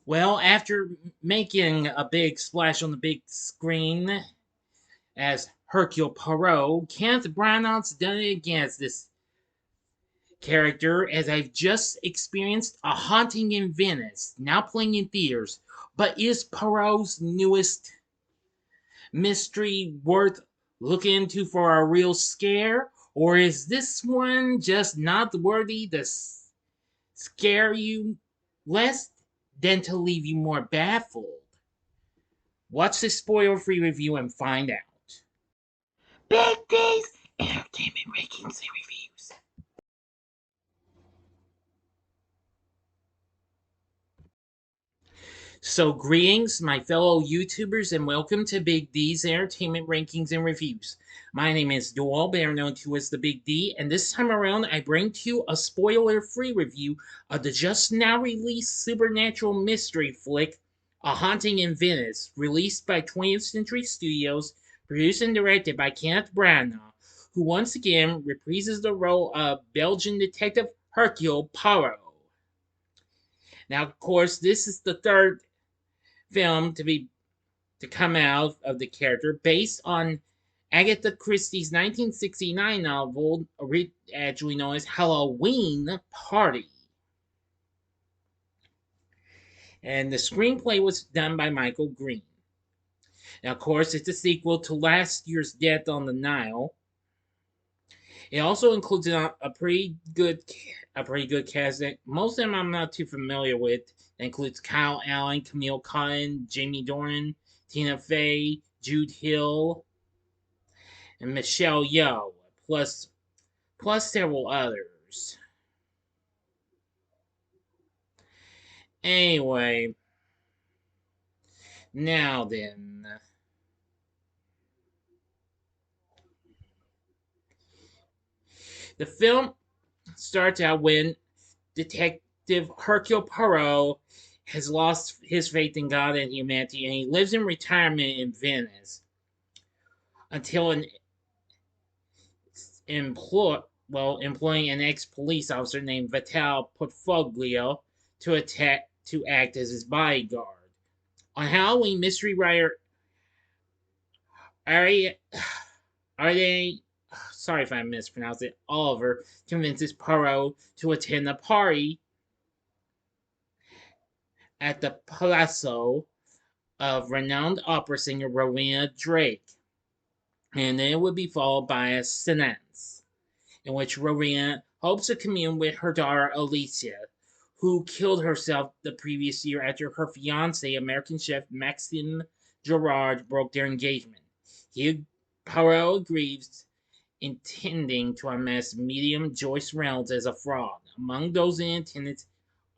Well, after making a big splash on the big screen as Hercule Poirot, Kenneth Branagh's done it again as this character, as I've just experienced A Haunting in Venice, now playing in theaters. But is Poirot's newest mystery worth looking into for a real scare? Or is this one just not worthy to scare you less than to leave you more baffled? Watch this spoiler free review and find out. Big D's Entertainment Rankings and Reviews. So, greetings, my fellow YouTubers, and welcome to Big D's Entertainment Rankings and Reviews. My name is Doyle, better known to as the Big D, and this time around I bring to you a spoiler-free review of the just now released supernatural mystery flick, A Haunting in Venice, released by 20th Century Studios, produced and directed by Kenneth Branagh, who once again reprises the role of Belgian detective Hercule Poirot. Now, of course, this is the third film to come out of the character, based on Agatha Christie's 1969 novel, actually known as Halloween Party. And the screenplay was done by Michael Green. Now, of course, it's a sequel to last year's Death on the Nile. It also includes a pretty good cast. Most of them I'm not too familiar with. It includes Kyle Allen, Camille Cottin, Jamie Dornan, Tina Fey, Jude Hill, and Michelle Yeoh, plus several others. Anyway, now then. The film starts out when Detective Hercule Poirot has lost his faith in God and humanity, and he lives in retirement in Venice until employing an ex-police officer named Vital Portfolio to act as his bodyguard. On Halloween, mystery writer Ari Are sorry if I mispronounced it, Oliver convinces Poirot to attend a party at the Palazzo of renowned opera singer Rowena Drake, and then it would be followed by a seance in which Rowena hopes to commune with her daughter Alicia, who killed herself the previous year after her fiance, American chef Maxime Gerard, broke their engagement. Poirot agrees, intending to unmask medium Joyce Reynolds as a fraud. Among those in attendance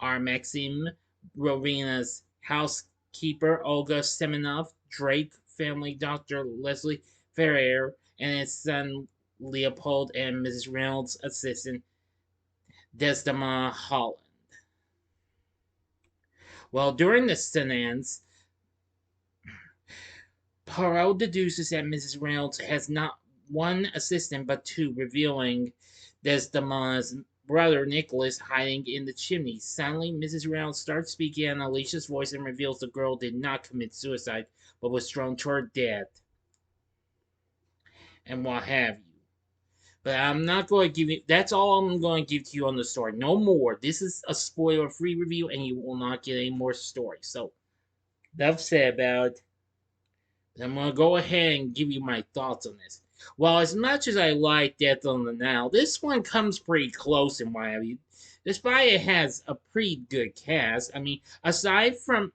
are Maxime, Rowena's housekeeper Olga Semenov, Drake family doctor Leslie Ferrer, and his son Leopold, and Mrs. Reynolds' assistant Desdemona Holland. Well, during the seance, Poirot deduces that Mrs. Reynolds has not one assistant but two, revealing Desdemona's brother Nicholas hiding in the chimney. Suddenly, Mrs. Reynolds starts speaking in Alicia's voice and reveals the girl did not commit suicide but was thrown to her death, and what have you. But I'm not going to give you. That's all I'm going to give to you on the story. No more. This is a spoiler-free review, and you will not get any more story. So, enough said about it. I'm going to go ahead and give you my thoughts on this. Well, as much as I like Death on the Nile, this one comes pretty close in my opinion. Despite it has a pretty good cast. I mean, aside from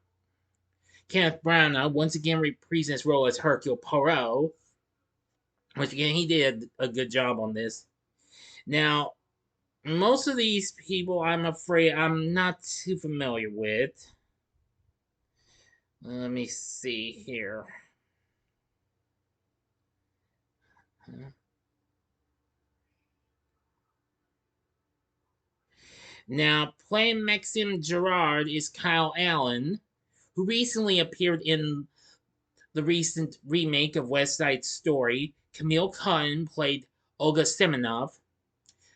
Kenneth Branagh, once again reprising his role as Hercule Poirot, which again, he did a good job on this. Now, most of these people, I'm afraid, I'm not too familiar with. Let me see here. Now, playing Maxime Gerard is Kyle Allen, who recently appeared in the recent remake of West Side Story. Camille Cottin played Olga Semenov.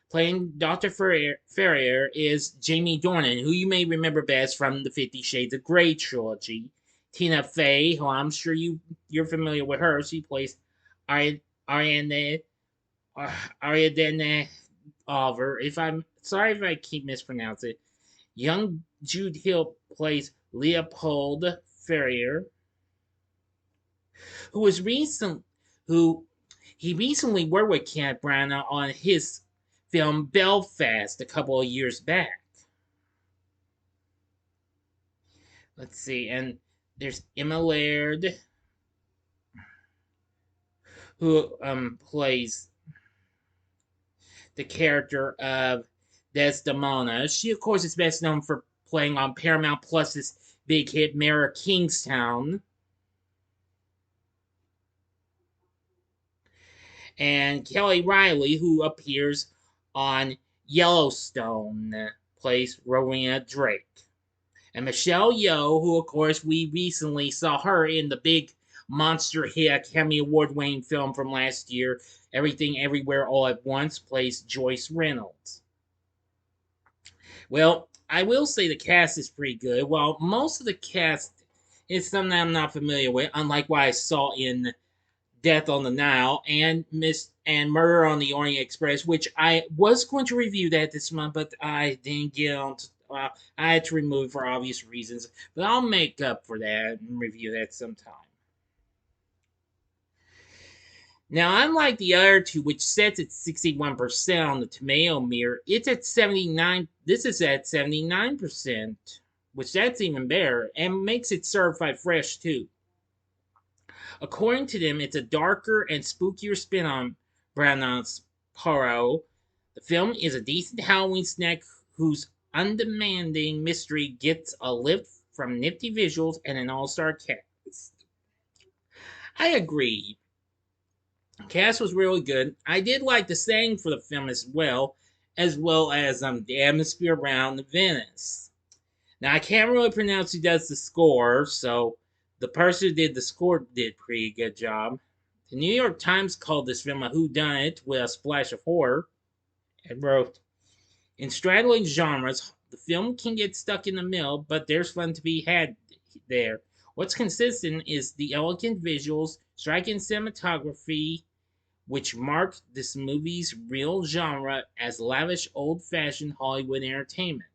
Playing Dr. Ferrier is Jamie Dornan, who you may remember best from the 50 Shades of Grey trilogy. Tina Fey, who I'm sure you're familiar with her, she plays Ariane Ariadne Oliver. If I'm sorry if I keep mispronouncing it. Young Jude Hill plays Leopold Ferrier, who was recent who he recently worked with Kenneth Branagh on his film Belfast a couple of years back. Let's see, and there's Emma Laird, who plays the character of Desdemona. She, of course, is best known for playing on Paramount Plus's big hit Mayor of Kingstown. And Kelly Reilly, who appears on Yellowstone, plays Rowena Drake. And Michelle Yeoh, who, of course, we recently saw her in the big monster hit Academy Award winning film from last year, Everything Everywhere All at Once, plays Joyce Reynolds. Well, I will say the cast is pretty good. While most of the cast is something I'm not familiar with, unlike what I saw in Death on the Nile and Murder on the Orient Express, which I was going to review that this month, but I didn't get on. I had to remove it for obvious reasons, but I'll make up for that and review that sometime. Now, unlike the other two, which sets at 61% on the tomato meter, it's at 79. This is at 79%, which that's even better, and makes it certified fresh too. According to them, it's a darker and spookier spin on Branagh's Poirot. The film is a decent Halloween snack whose undemanding mystery gets a lift from nifty visuals and an all-star cast. I agree. The cast was really good. I did like the setting for the film as well as the atmosphere around Venice. Now I can't really pronounce who does the score, so the person who did the score did a pretty good job. The New York Times called this film a whodunit with a splash of horror, and wrote, "In straddling genres, the film can get stuck in the middle, but there's fun to be had there. What's consistent is the elegant visuals, striking cinematography, which mark this movie's real genre as lavish, old-fashioned Hollywood entertainment."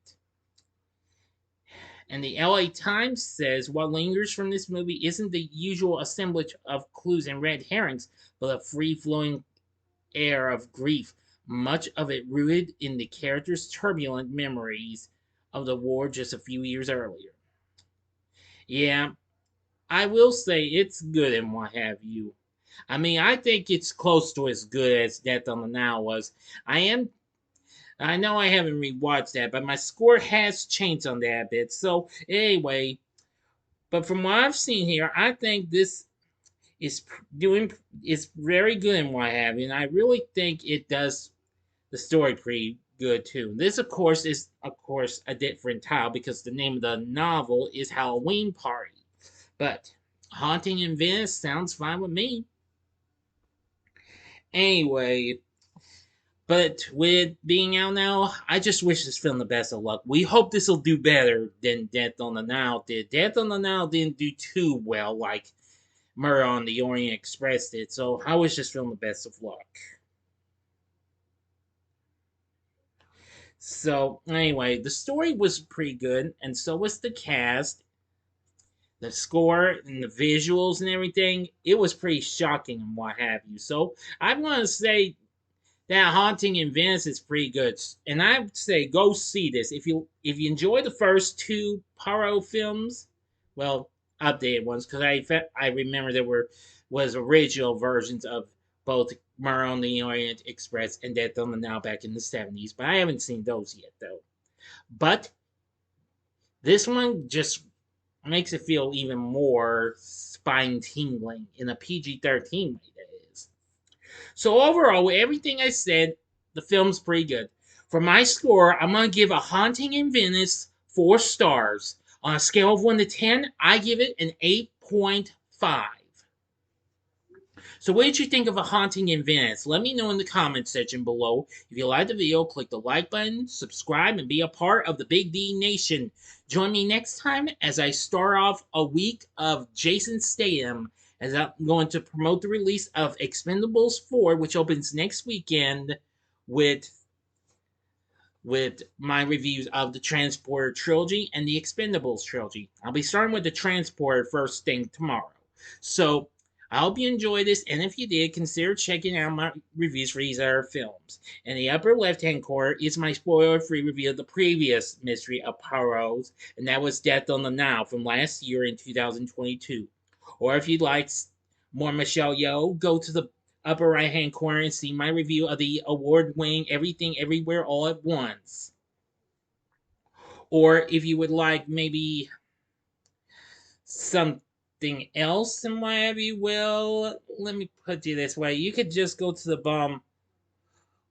And the LA Times says, "What lingers from this movie isn't the usual assemblage of clues and red herrings, but a free-flowing air of grief, much of it rooted in the characters' turbulent memories of the war just a few years earlier." Yeah, I will say it's good and what have you. I mean, I think it's close to as good as Death on the Nile was. I know I haven't rewatched that, but my score has changed on that a bit. So anyway, but from what I've seen here, I think this is doing is very good and what have you, and I really think it does the story pretty good too. This, of course, is a different title because the name of the novel is Halloween Party, but Haunting in Venice sounds fine with me. Anyway, but with being out now, I just wish this film the best of luck. We hope this will do better than Death on the Nile did. Death on the Nile didn't do too well like Murder on the Orient Express did, so I wish this film the best of luck. So, anyway, the story was pretty good, and so was the cast, the score, and the visuals and everything. It was pretty shocking and what have you. So, I'm going to say that Haunting in Venice is pretty good, and I would say go see this if you enjoy the first two Poirot films. Well, updated ones because I remember there was original versions of both Murder on the Orient Express and Death on the Nile back in the 70s, but I haven't seen those yet though. But this one just makes it feel even more spine tingling in a PG-13 way. So overall, with everything I said, the film's pretty good. For my score, I'm going to give A Haunting in Venice 4 stars. On a scale of 1 to 10, I give it an 8.5. So what did you think of A Haunting in Venice? Let me know in the comments section below. If you liked the video, click the like button, subscribe, and be a part of the Big D Nation. Join me next time as I start off a week of Jason Statham, as I'm going to promote the release of Expendables 4, which opens next weekend with my reviews of the Transporter trilogy and the Expendables trilogy. I'll be starting with the Transporter first thing tomorrow. So I hope you enjoyed this, and if you did, consider checking out my reviews for these other films. In the upper left-hand corner is my spoiler-free review of the previous Mystery of Poirot's, and that was Death on the Nile from last year in 2022. Or if you'd like more Michelle Yeoh, go to the upper right hand corner and see my review of the award winning Everything Everywhere All at Once. Or if you would like maybe something else in my review, well, let me put it this way. You could just go to the bottom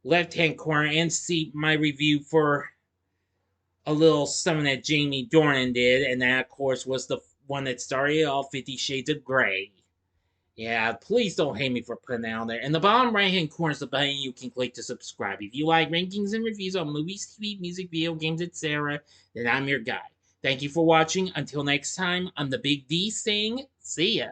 left hand corner and see my review for a little something that Jamie Dornan did, and that, of course, was the one that started all 50 Shades of Grey. Yeah, please don't hate me for putting that on there. In the bottom right hand corner is the button you can click to subscribe. If you like rankings and reviews on movies, TV, music, video games, etc., then I'm your guy. Thank you for watching. Until next time, I'm the Big D saying, see ya.